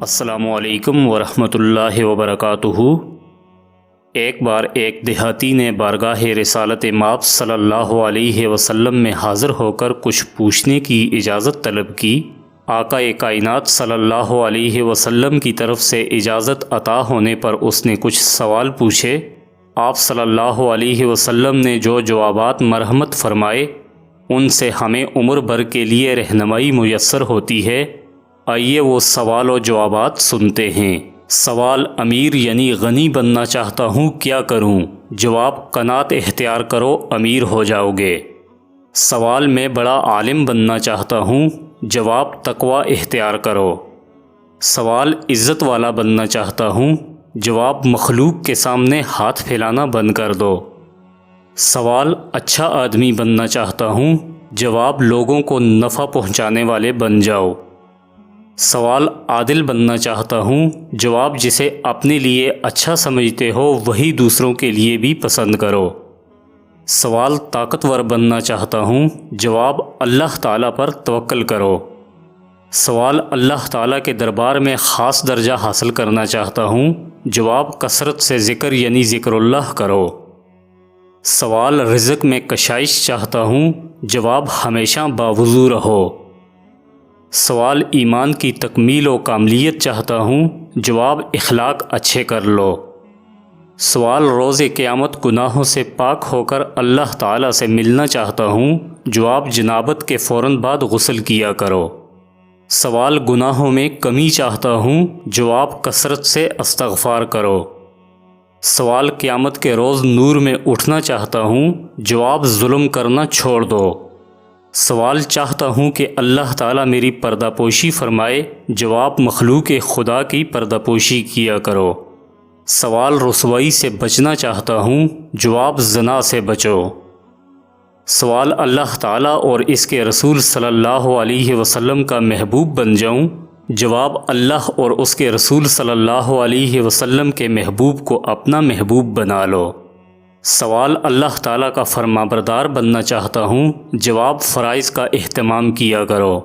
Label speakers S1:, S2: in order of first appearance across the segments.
S1: السلام علیکم ورحمۃ اللہ وبرکاتہ۔ ایک بار ایک دیہاتی نے بارگاہ رسالت مآب صلی اللہ علیہ وسلم میں حاضر ہو کر کچھ پوچھنے کی اجازت طلب کی۔ آقا کائنات صلی اللہ علیہ وسلم کی طرف سے اجازت عطا ہونے پر اس نے کچھ سوال پوچھے۔ آپ صلی اللہ علیہ وسلم نے جو جوابات مرحمت فرمائے ان سے ہمیں عمر بھر کے لیے رہنمائی میسر ہوتی ہے۔ آئیے وہ سوال و جوابات سنتے ہیں۔ سوال: امیر یعنی غنی بننا چاہتا ہوں، کیا کروں؟ جواب: قناعت اختیار کرو، امیر ہو جاؤ گے۔ سوال: میں بڑا عالم بننا چاہتا ہوں۔ جواب: تقوی اختیار کرو۔ سوال: عزت والا بننا چاہتا ہوں۔ جواب: مخلوق کے سامنے ہاتھ پھیلانا بند کر دو۔ سوال: اچھا آدمی بننا چاہتا ہوں۔ جواب: لوگوں کو نفع پہنچانے والے بن جاؤ۔ سوال: عادل بننا چاہتا ہوں۔ جواب: جسے اپنے لیے اچھا سمجھتے ہو وہی دوسروں کے لیے بھی پسند کرو۔ سوال: طاقتور بننا چاہتا ہوں۔ جواب: اللہ تعالیٰ پر توکل کرو۔ سوال: اللہ تعالیٰ کے دربار میں خاص درجہ حاصل کرنا چاہتا ہوں۔ جواب: کثرت سے ذکر یعنی ذکر اللہ کرو۔ سوال: رزق میں کشائش چاہتا ہوں۔ جواب: ہمیشہ باوضو رہو۔ سوال: ایمان کی تکمیل و کاملیت چاہتا ہوں۔ جواب: اخلاق اچھے کر لو۔ سوال: روز قیامت گناہوں سے پاک ہو کر اللہ تعالیٰ سے ملنا چاہتا ہوں۔ جواب: جنابت کے فوراً بعد غسل کیا کرو۔ سوال: گناہوں میں کمی چاہتا ہوں۔ جواب: کثرت سے استغفار کرو۔ سوال: قیامت کے روز نور میں اٹھنا چاہتا ہوں۔ جواب: ظلم کرنا چھوڑ دو۔ سوال: چاہتا ہوں کہ اللہ تعالیٰ میری پردہ پوشی فرمائے۔ جواب: مخلوق خدا کی پردہ پوشی کیا کرو۔ سوال: رسوائی سے بچنا چاہتا ہوں۔ جواب: زنا سے بچو۔ سوال: اللہ تعالیٰ اور اس کے رسول صلی اللہ علیہ وسلم کا محبوب بن جاؤں۔ جواب: اللہ اور اس کے رسول صلی اللہ علیہ وسلم کے محبوب کو اپنا محبوب بنا لو۔ سوال: اللہ تعالیٰ کا فرما بردار بننا چاہتا ہوں۔ جواب: فرائض کا اہتمام کیا کرو۔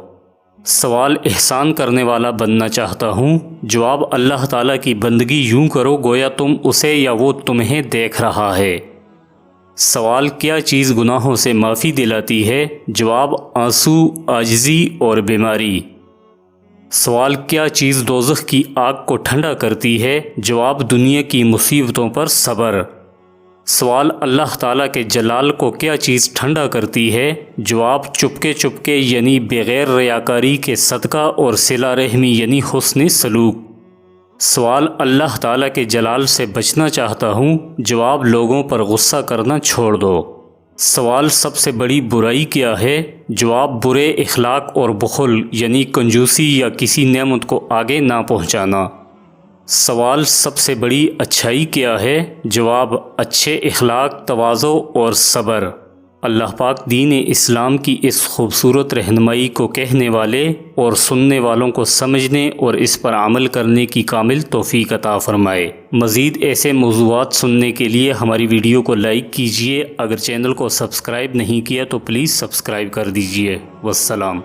S1: سوال: احسان کرنے والا بننا چاہتا ہوں۔ جواب: اللہ تعالیٰ کی بندگی یوں کرو گویا تم اسے یا وہ تمہیں دیکھ رہا ہے۔ سوال: کیا چیز گناہوں سے معافی دلاتی ہے؟ جواب: آنسو، عاجزی اور بیماری۔ سوال: کیا چیز دوزخ کی آگ کو ٹھنڈا کرتی ہے؟ جواب: دنیا کی مصیبتوں پر صبر۔ سوال: اللہ تعالیٰ کے جلال کو کیا چیز ٹھنڈا کرتی ہے؟ جواب: چپکے چپکے یعنی بغیر ریاکاری کے صدقہ اور صلہ رحمی یعنی حسن سلوک۔ سوال: اللہ تعالیٰ کے جلال سے بچنا چاہتا ہوں۔ جواب: لوگوں پر غصہ کرنا چھوڑ دو۔ سوال: سب سے بڑی برائی کیا ہے؟ جواب: برے اخلاق اور بخل یعنی کنجوسی یا کسی نعمت کو آگے نہ پہنچانا۔ سوال: سب سے بڑی اچھائی کیا ہے؟ جواب: اچھے اخلاق، تواضع اور صبر۔ اللہ پاک دین اسلام کی اس خوبصورت رہنمائی کو کہنے والے اور سننے والوں کو سمجھنے اور اس پر عمل کرنے کی کامل توفیق عطا فرمائے۔ مزید ایسے موضوعات سننے کے لیے ہماری ویڈیو کو لائک کیجیے۔ اگر چینل کو سبسکرائب نہیں کیا تو پلیز سبسکرائب کر دیجیے۔ والسلام۔